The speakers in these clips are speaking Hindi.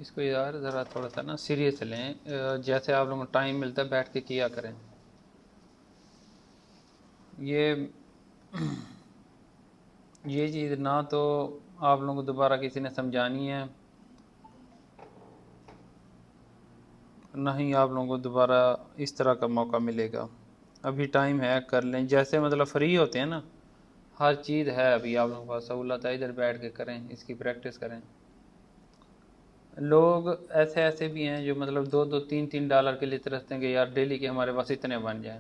इसको यार ज़रा थोड़ा सा ना सीरियस लें, जैसे आप लोगों को टाइम मिलता है बैठ के किया करें। ये ये चीज़ ना तो आप लोगों को दोबारा किसी ने समझानी है, ना ही आप लोगों को दोबारा इस तरह का मौका मिलेगा। अभी टाइम है, कर लें। जैसे मतलब फ्री होते हैं ना, हर चीज़ है अभी आप लोगों के पास, सहूलत है, इधर बैठ के करें, इसकी प्रैक्टिस करें। लोग ऐसे ऐसे भी हैं जो मतलब 2-2 3-3 डॉलर के लिए तरसते हैं कि यार डेली के हमारे पास इतने बन जाएं।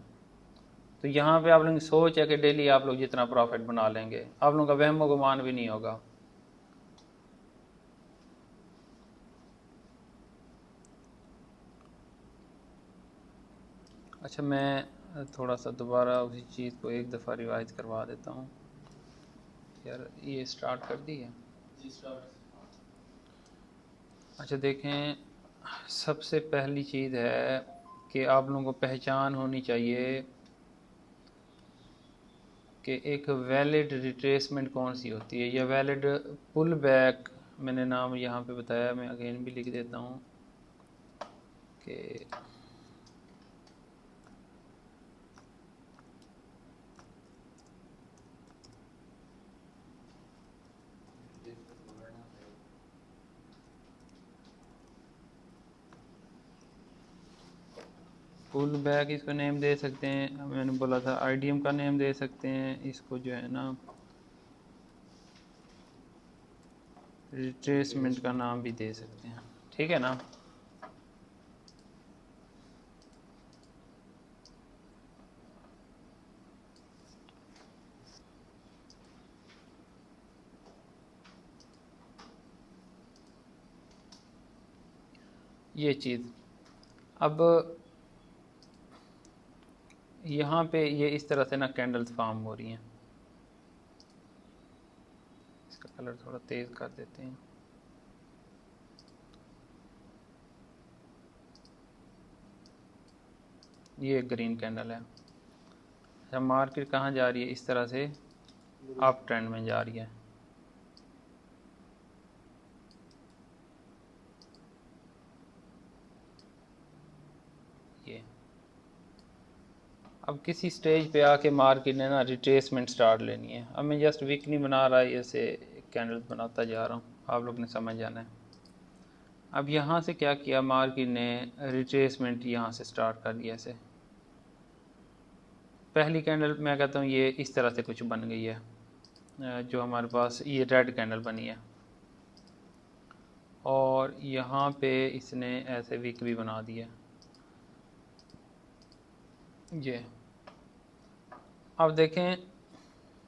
तो यहाँ पे आप लोगों की सोच है कि डेली आप लोग जितना प्रॉफिट बना लेंगे, आप लोगों का वहम गुमान भी नहीं होगा। अच्छा, मैं थोड़ा सा दोबारा उसी चीज़ को एक दफ़ा रिवाइज करवा देता हूँ। यार ये स्टार्ट कर दी है जी? स्टार्ट। अच्छा देखें, सबसे पहली चीज़ है कि आप लोगों को पहचान होनी चाहिए कि एक वैलिड रिट्रेसमेंट कौन सी होती है, या वैलिड पुल बैक। मैंने नाम यहाँ पे बताया, मैं अगेन भी लिख देता हूँ कि पुल बैक इसको नेम दे सकते हैं, मैंने बोला था आईडीएम का नेम दे सकते हैं, इसको जो है ना रिट्रेसमेंट का नाम भी दे सकते हैं, ठीक है ना। ये चीज़ अब यहाँ पे ये इस तरह से ना कैंडल्स फॉर्म हो रही हैं। इसका कलर थोड़ा तेज़ कर देते हैं। ये ग्रीन कैंडल है। अच्छा, मार्केट कहाँ जा रही है? इस तरह से अप ट्रेंड में जा रही है। ये अब किसी स्टेज पे आके मार्केट ने ना रिट्रेसमेंट स्टार्ट लेनी है। अब मैं जस्ट वीक नहीं बना रहा, ऐसे कैंडल्स बनाता जा रहा हूँ, आप लोग ने समझ जाना है। अब यहाँ से क्या किया मार्केट ने, रिट्रेसमेंट यहाँ से स्टार्ट कर दिया। ऐसे पहली कैंडल मैं कहता हूँ ये इस तरह से कुछ बन गई है, जो हमारे पास ये रेड कैंडल बनी है, और यहाँ पे इसने ऐसे वीक भी बना दिया ये। अब देखें,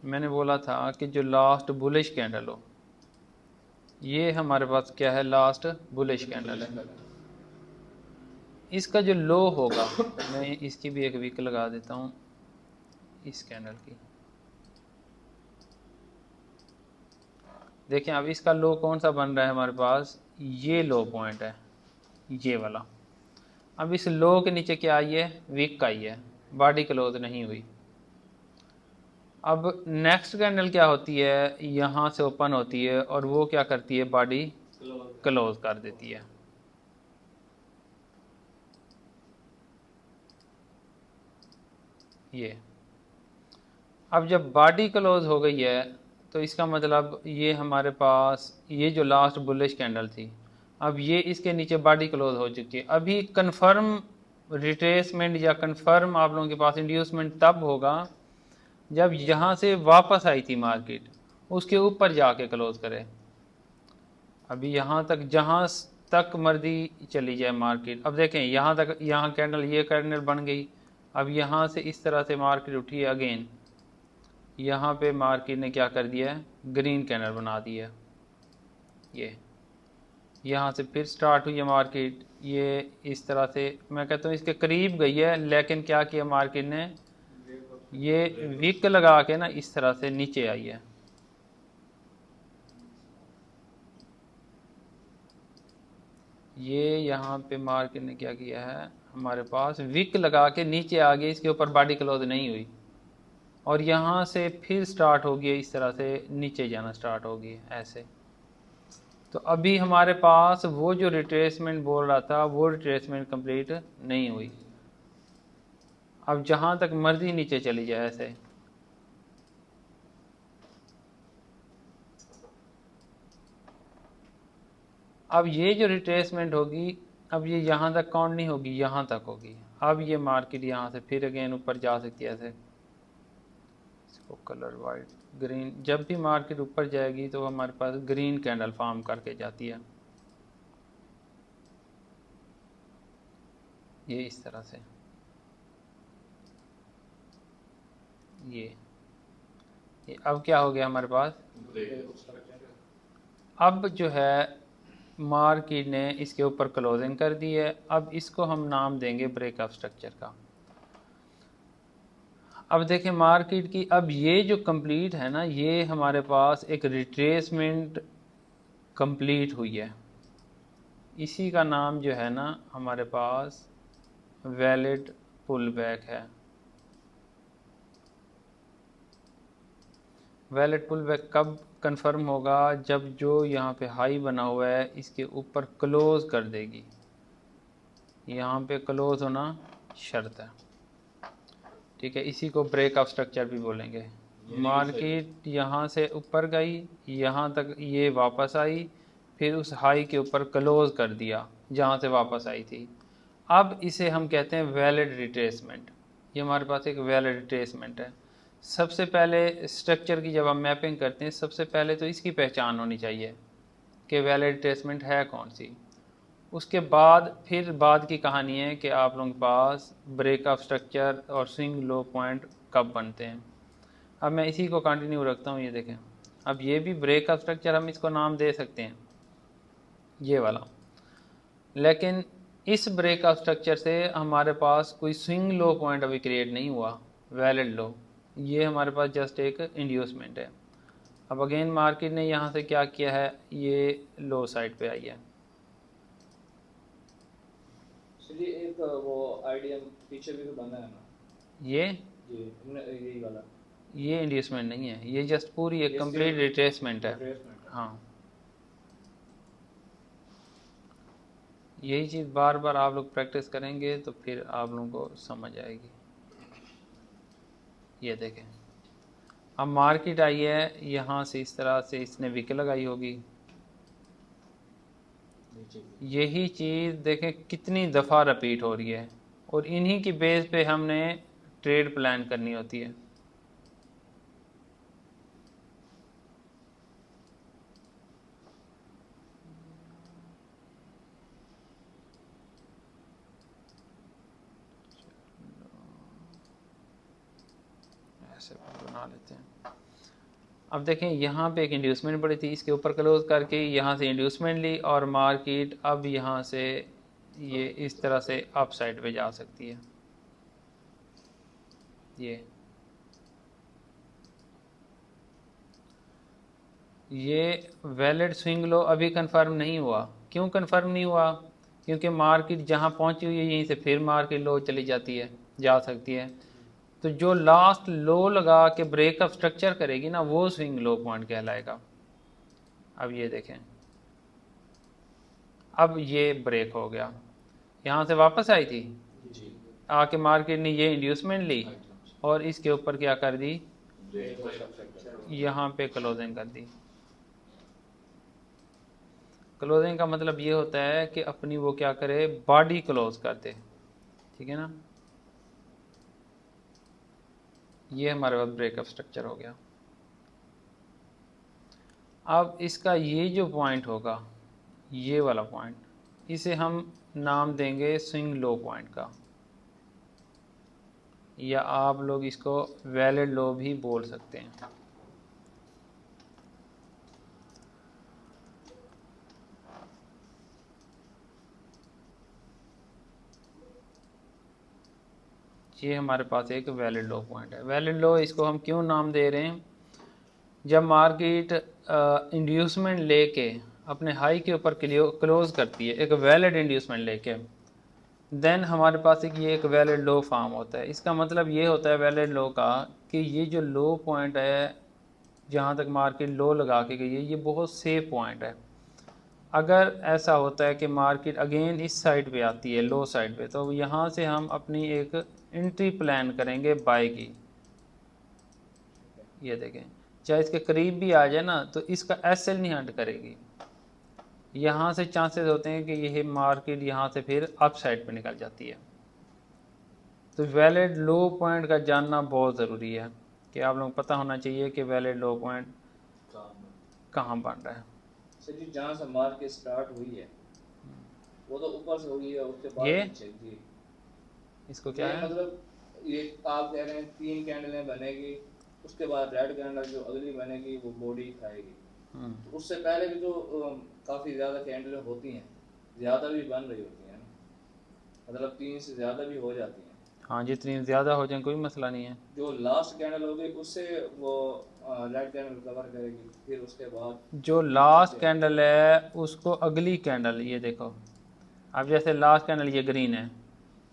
मैंने बोला था कि जो लास्ट बुलिश कैंडल हो, ये हमारे पास क्या है, लास्ट बुलिश कैंडल है। इसका जो लो होगा, मैं इसकी भी एक वीक लगा देता हूँ, इस कैंडल की। देखें अब इसका लो कौन सा बन रहा है हमारे पास, ये लो पॉइंट है, ये वाला। अब इस लो के नीचे क्या आई है, वीक का ही है, बॉडी क्लोज नहीं हुई। अब नेक्स्ट कैंडल क्या होती है, यहाँ से ओपन होती है और वो क्या करती है, बॉडी क्लोज कर देती है। ये अब जब बॉडी क्लोज हो गई है तो इसका मतलब ये हमारे पास ये जो लास्ट बुलिश कैंडल थी, अब ये इसके नीचे बॉडी क्लोज हो चुकी है। अभी कंफर्म रिट्रेसमेंट या कंफर्म आप लोगों के पास इंड्यूसमेंट तब होगा जब यहाँ से वापस आई थी मार्केट, उसके ऊपर जाके क्लोज करे। अभी यहाँ तक जहाँ तक मर्जी चली जाए मार्केट, अब देखें यहाँ तक, यहाँ कैंडल, ये कैंडल बन गई। अब यहाँ से इस तरह से मार्केट उठी है अगेन, यहाँ पे मार्केट ने क्या कर दिया है, ग्रीन कैंडल बना दिया। ये यहाँ से फिर स्टार्ट हुई है मार्केट, ये इस तरह से मैं कहता हूँ इसके करीब गई है, लेकिन क्या किया मार्केट ने, ये विक लगा के ना इस तरह से नीचे आई है। ये यहाँ पे मार्केट ने क्या किया है, हमारे पास विक लगा के नीचे आ गई, इसके ऊपर बॉडी क्लोज नहीं हुई, और यहाँ से फिर स्टार्ट हो गई इस तरह से नीचे जाना स्टार्ट हो गई ऐसे। तो अभी हमारे पास वो जो रिट्रेसमेंट बोल रहा था वो रिट्रेसमेंट कंप्लीट नहीं हुई। अब जहाँ तक मर्जी नीचे चली जाए ऐसे, अब ये जो रिट्रेसमेंट होगी, अब ये यहाँ तक काउंट नहीं होगी, यहाँ तक होगी। अब ये मार्केट यहाँ से फिर अगेन ऊपर जा सकती है ऐसे। इसको कलर वाइट ग्रीन, जब भी मार्केट ऊपर जाएगी तो हमारे पास ग्रीन कैंडल फॉर्म करके जाती है, ये इस तरह से। ये अब क्या हो गया हमारे पास, अब जो है मार्केट ने इसके ऊपर क्लोजिंग कर दी है। अब इसको हम नाम देंगे ब्रेकअप स्ट्रक्चर का। अब देखें मार्केट की, अब ये जो कंप्लीट है ना, ये हमारे पास एक रिट्रेसमेंट कंप्लीट हुई है, इसी का नाम जो है ना हमारे पास वैलिड पुल बैक है। वैलिड पुल बैक कब कंफर्म होगा, जब जो यहाँ पे हाई बना हुआ है इसके ऊपर क्लोज कर देगी, यहाँ पे क्लोज होना शर्त है, ठीक है। इसी को ब्रेकअप स्ट्रक्चर भी बोलेंगे। मार्केट यहाँ से ऊपर गई, यहाँ तक ये वापस आई, फिर उस हाई के ऊपर क्लोज कर दिया जहाँ से वापस आई थी। अब इसे हम कहते हैं वैलिड रिट्रेसमेंट। ये हमारे पास एक वैलिड रिट्रेसमेंट है। सबसे पहले स्ट्रक्चर की जब हम मैपिंग करते हैं, सबसे पहले तो इसकी पहचान होनी चाहिए कि वैलिड रिट्रेसमेंट है कौन सी। उसके बाद फिर बाद की कहानी है कि आप लोगों के पास ब्रेकअप स्ट्रक्चर और स्विंग लो पॉइंट कब बनते हैं। अब मैं इसी को कंटिन्यू रखता हूँ। ये देखें, अब ये भी ब्रेकअप स्ट्रक्चर हम इसको नाम दे सकते हैं, ये वाला। लेकिन इस ब्रेकअप स्ट्रक्चर से हमारे पास कोई स्विंग लो पॉइंट अभी क्रिएट नहीं हुआ, वैलिड लो। ये हमारे पास जस्ट एक इंड्यूसमेंट है। अब अगेन मार्केट ने यहाँ से क्या किया है, ये लो साइड पे आई है। एक वो आईडीएम पीछे भी तो बना है ना, यही वाला। ये इंड्यूसमेंट नहीं है, ये जस्ट पूरी एक कंप्लीट रिट्रेसमेंट है। हाँ, यही चीज़ बार बार आप लोग प्रैक्टिस करेंगे तो फिर आप लोगों को समझ आएगी। ये देखें, अब मार्केट आई है, यहाँ से इस तरह से इसने विक लगाई होगी। यही चीज़ देखें कितनी दफ़ा रिपीट हो रही है, और इन्हीं की बेस पे हमने ट्रेड प्लान करनी होती है। ऐसे बना लेते हैं। अब देखें यहाँ पे एक इंड्यूसमेंट पड़ी थी, इसके ऊपर क्लोज करके यहाँ से इंड्यूसमेंट ली, और मार्केट अब यहाँ से ये इस तरह से अप साइड पे जा सकती है। ये वैलिड स्विंग लो अभी कंफर्म नहीं हुआ। क्यों कंफर्म नहीं हुआ, क्योंकि मार्केट जहाँ पहुँची हुई है यहीं से फिर मार्केट लो चली जाती है, जा सकती है। तो जो लास्ट लो लगा के ब्रेकअप स्ट्रक्चर करेगी ना, वो स्विंग लो पॉइंट कहलाएगा। अब ये देखें, अब ये ब्रेक हो गया, यहाँ से वापस आई थी, आके मार्केट ने ये इंड्यूसमेंट ली और इसके ऊपर क्या कर दी, यहाँ पे क्लोजिंग कर दी। क्लोजिंग का मतलब ये होता है कि अपनी वो क्या करे, बॉडी क्लोज कर दे, ठीक है ना। ये हमारे पास ब्रेकअप स्ट्रक्चर हो गया। अब इसका ये जो पॉइंट होगा, ये वाला पॉइंट, इसे हम नाम देंगे स्विंग लो पॉइंट का, या आप लोग इसको वैलिड लो भी बोल सकते हैं। ये हमारे पास एक वैलिड लो पॉइंट है। वैलिड लो इसको हम क्यों नाम दे रहे हैं, जब मार्केट इंड्यूसमेंट लेके अपने हाई के ऊपर क्लोज करती है, एक वैलिड इंड्यूसमेंट लेके, देन हमारे पास एक वैलिड लो फॉर्म होता है। इसका मतलब ये होता है वैलिड लो का कि ये जो लो पॉइंट है, जहाँ तक मार्केट लो लगा के गई है, ये बहुत सेफ पॉइंट है। अगर ऐसा होता है कि मार्केट अगेन इस साइड पे आती है, लो साइड पे, तो यहाँ से हम अपनी एक एंट्री प्लान करेंगे बाय की। ये देखें, चाहे इसके करीब भी आ जाए ना तो इसका एसएल नहीं हट करेगी। यहाँ से चांसेस होते हैं कि यह मार्केट यहाँ से फिर अप साइड पे निकल जाती है। तो वैलिड लो पॉइंट का जानना बहुत ज़रूरी है कि आप लोगों को पता होना चाहिए कि वैलिड लो पॉइंट कहाँ बन रहा है। सर जी जहाँ से मार्केट स्टार्ट हुई है वो तो ऊपर से हुई है, उसके बाद ये नीचे जी। इसको क्या ये है, मतलब ये आप कह रहे हैं 3 कैंडलें बनेगी, उसके बाद रेड कैंडल जो अगली बनेगी वो बॉडी खाएगी। तो उससे पहले भी तो काफ़ी ज़्यादा कैंडलें होती हैं, ज़्यादा भी बन रही होती हैं ना, मतलब 3 से ज़्यादा भी हो जाती हैं। हाँ जितनी ज़्यादा हो जाए कोई मसला नहीं है। जो लास्ट कैंडल होगी उससे वो रेड कैंडल कवर करेगी, फिर उसके बाद जो लास्ट कैंडल है उसको अगली कैंडल, ये देखो अब जैसे लास्ट कैंडल ये ग्रीन है,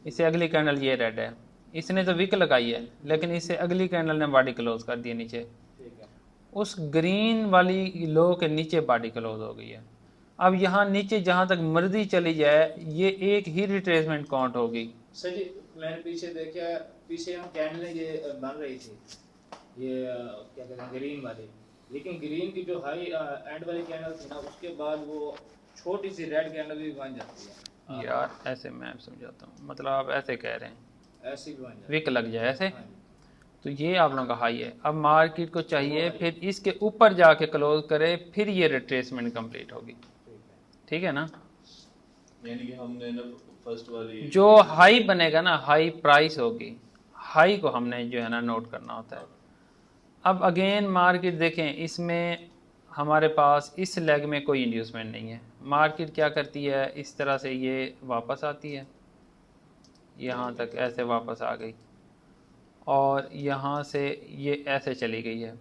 इससे अगली कैंडल ये रेड है, इसने तो विक लगाई है लेकिन इससे अगली कैंडल ने बॉडी क्लोज कर दी नीचे, ठीक है। उस ग्रीन वाली लो के नीचे बॉडी क्लोज हो गई है। अब यहाँ नीचे जहाँ तक मर्जी चली जाए ये एक ही रिट्रेसमेंट काउंट होगी। सर जी मैंने पीछे देखा, पीछे हम कैंडलें ये बन रही थी, ये क्या कहते हैं ग्रीन वाली, लेकिन ग्रीन की जो हाई एंड वाली कैंडल थी ना उसके बाद वो छोटी सी रेड कैंडल भी बन जाती है। यार ऐसे मैं समझाता हूँ, मतलब आप ऐसे कह रहे हैं ऐसी भी बन जाती विक लग जाए ऐसे, है। हाँ जी, तो ये आप लोगों का हाई है। अब मार्केट को चाहिए फिर इसके ऊपर जाके क्लोज करे, फिर ये रिट्रेसमेंट कंप्लीट होगी। ठीक है। ठीक है ना, यानी कि हमने ना फर्स्ट वाली जो हाई बनेगा ना हाई प्राइस होगी, हाई को हमने जो है ना नोट करना होता है। अब अगेन मार्केट देखें, इसमें हमारे पास इस लेग में कोई इंड्यूसमेंट नहीं है। मार्केट क्या करती है, इस तरह से ये वापस आती है, यहाँ तक ऐसे वापस आ गई और यहाँ से ये ऐसे चली गई है।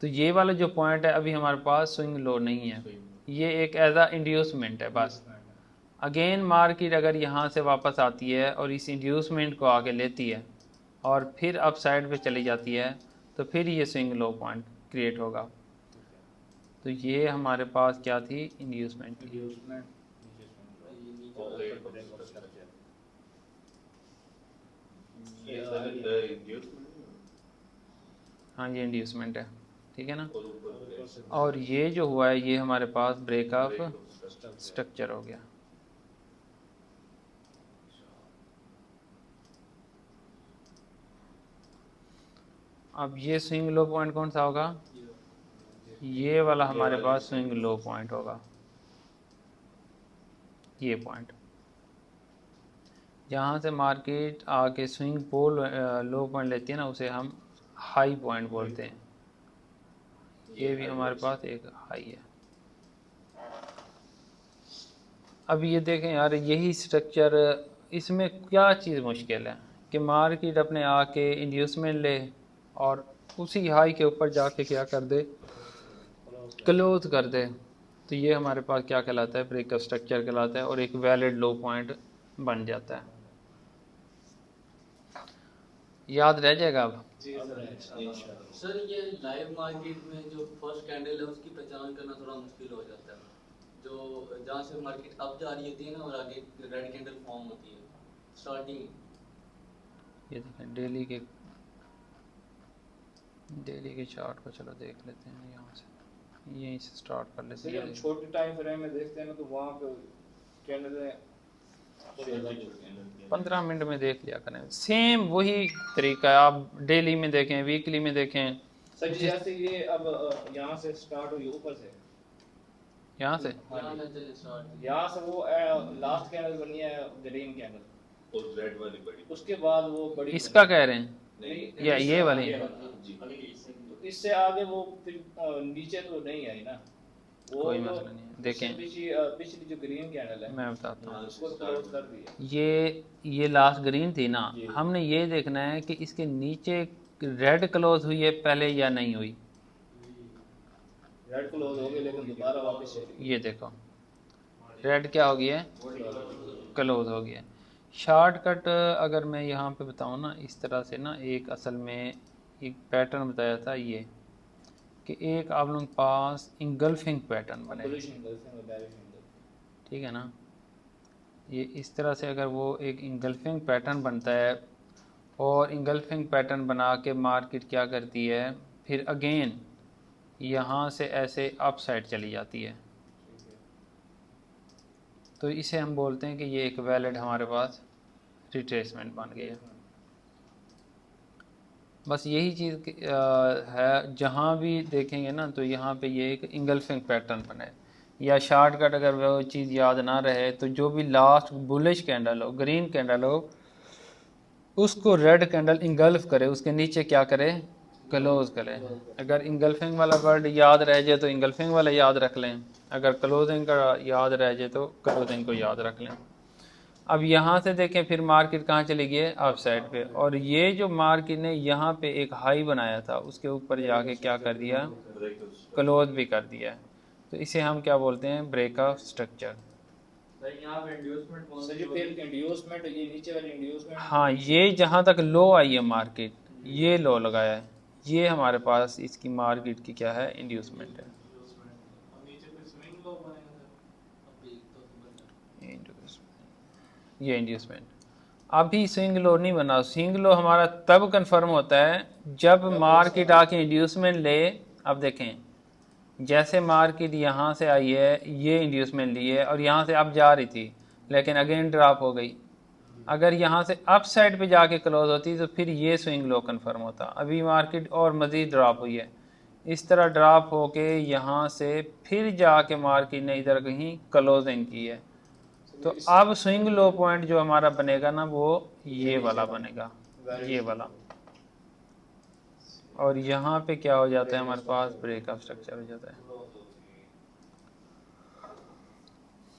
तो ये वाला जो पॉइंट है अभी हमारे पास स्विंग लो नहीं है, ये एक एज आ इंड्यूसमेंट है बस। अगेन मार्केट अगर यहाँ से वापस आती है और इस इंड्यूसमेंट को आगे लेती है और फिर अप साइड पे चली जाती है तो फिर ये स्विंग लो पॉइंट क्रिएट होगा। तो ये हमारे पास क्या थी, इंड्यूसमेंट थी। हाँ ये इंड्यूसमेंट है, ठीक है ना। और ये जो हुआ है ये हमारे पास ब्रेक ऑफ स्ट्रक्चर हो गया। अब ये स्विंग लो पॉइंट कौन सा होगा, ये वाला हमारे पास स्विंग लो पॉइंट होगा। ये पॉइंट जहाँ से मार्केट आके स्विंग पोल लो पॉइंट लेती है ना उसे हम हाई पॉइंट बोलते हैं। ये भी हमारे पास एक हाई है। अब ये देखें यार, यही स्ट्रक्चर, इसमें क्या चीज़ मुश्किल है कि मार्केट अपने आके इंड्यूसमेंट ले और उसी हाई के ऊपर जाके क्या कर दे, क्लोज कर दे। तो ये हमारे पास क्या कहलाता है, ब्रेकअप स्ट्रक्चर कहलाता है और एक वैलिड लो पॉइंट बन जाता है। याद रह जाएगा अब। सर ये लाइव मार्केट में जो फर्स्ट कैंडल है उसकी पहचान करना थोड़ा मुश्किल हो जाता है, जो जहाँ से मार्केट अप जा रही होती है ना और आगे रेड कैंडल फॉर्म होती है स्टार्टिंग। ये देखें डेली के चार्ट को चलो देख लेते हैं, यहाँ से यहीं से स्टार्ट कर लेते हैं। छोटे टाइम फ्रेम में देखते हैं ना तो वहाँ पे कैंडल 15 मिनट में देख लिया करें, सेम वही तरीका है। आप डेली में देखें, वीकली में देखें। सर जी जैसे ये अब यहाँ से स्टार्ट हुई ऊपर से, यहाँ से यहाँ से वो लास्ट कैंडल बनी है ग्रीन कैंडल और रेड वाली बड़ी, उसके बाद वो बड़ी इसका कह रहे हैं नहीं, या ये वाली, तो इससे आगे वो फिर नीचे तो नहीं आई ना वो, कोई तो मसला नहीं है। देखें पिछली जो ग्रीन कैंडल है मैं बताता हूँ, उसको क्लोज कर दिया। ये लास्ट ग्रीन थी ना, हमने ये देखना है कि इसके नीचे रेड क्लोज हुई है पहले या नहीं हुई। रेड क्लोज हो गई लेकिन दोबारा वापस चली ये देखो रेड क्या हो गया है, क्लोज हो गया। शॉर्टकट अगर मैं यहाँ पे बताऊँ ना, इस तरह से ना, एक असल में एक पैटर्न बताया था ये कि एक आप लोगों के पास इंगल्फिंग पैटर्न बने, ठीक है ना। ये इस तरह से अगर वो एक इंगल्फिंग पैटर्न बनता है और इंगल्फिंग पैटर्न बना के मार्केट क्या करती है, फिर अगेन यहाँ से ऐसे अप साइड चली जाती है, तो इसे हम बोलते हैं कि ये एक वैलिड हमारे पास रिट्रेसमेंट बन गया। बस यही चीज़ है, जहाँ भी देखेंगे ना तो यहाँ पे ये एक इंगल्फिंग पैटर्न बने, या शॉर्टकट अगर वो चीज़ याद ना रहे तो जो भी लास्ट बुलिश कैंडल हो, ग्रीन कैंडल हो, उसको रेड कैंडल इंगल्फ करे, उसके नीचे क्या करे, क्लोज करें। अगर इंगल्फिंग वाला वर्ड याद रह जाए तो इंगल्फिंग वाला याद रख लें, अगर क्लोजिंग का याद रह जाए तो क्लोजिंग को याद रख लें। अब यहाँ से देखें फिर मार्केट कहाँ चली गई है, अप साइड पे, और ये जो मार्केट ने यहाँ पे एक हाई बनाया था उसके ऊपर जाके क्या कर दिया, क्लोज भी कर दिया। तो इसे हम क्या बोलते हैं, ब्रेकआउट स्ट्रक्चर। यहाँ पे इंड्यूसमेंट कौन सर ये फिर इंड्यूसमेंट, ये नीचे वाली इंड्यूसमेंट, हाँ, ये जहाँ तक लो आई है मार्केट, ये लो लगाया है, ये हमारे पास इसकी मार्केट की क्या है, इंड्यूसमेंट है। ये इंड्यूसमेंट अभी स्विंग लो नहीं बना। स्विंग लो हमारा तब कंफर्म होता है जब मार्केट आके इंड्यूसमेंट ले। अब देखें, जैसे मार्केट यहाँ से आई है, ये इंड्यूसमेंट ली है और यहाँ से अब जा रही थी, लेकिन अगेन ड्रॉप हो गई। अगर यहाँ से अप साइड पे जाके क्लोज होती तो फिर ये स्विंग लो कंफर्म होता। अभी मार्केट और मज़ीद ड्रॉप हुई है, इस तरह ड्रॉप होके यहाँ से फिर जाके मार्केट ने इधर कहीं क्लोजिंग की है। तो अब स्विंग लो पॉइंट जो हमारा बनेगा ना, वो ये वाला बनेगा, ये वाला। और यहाँ पे क्या हो जाता है, हमारे पास ब्रेकअप स्ट्रक्चर हो जाता है।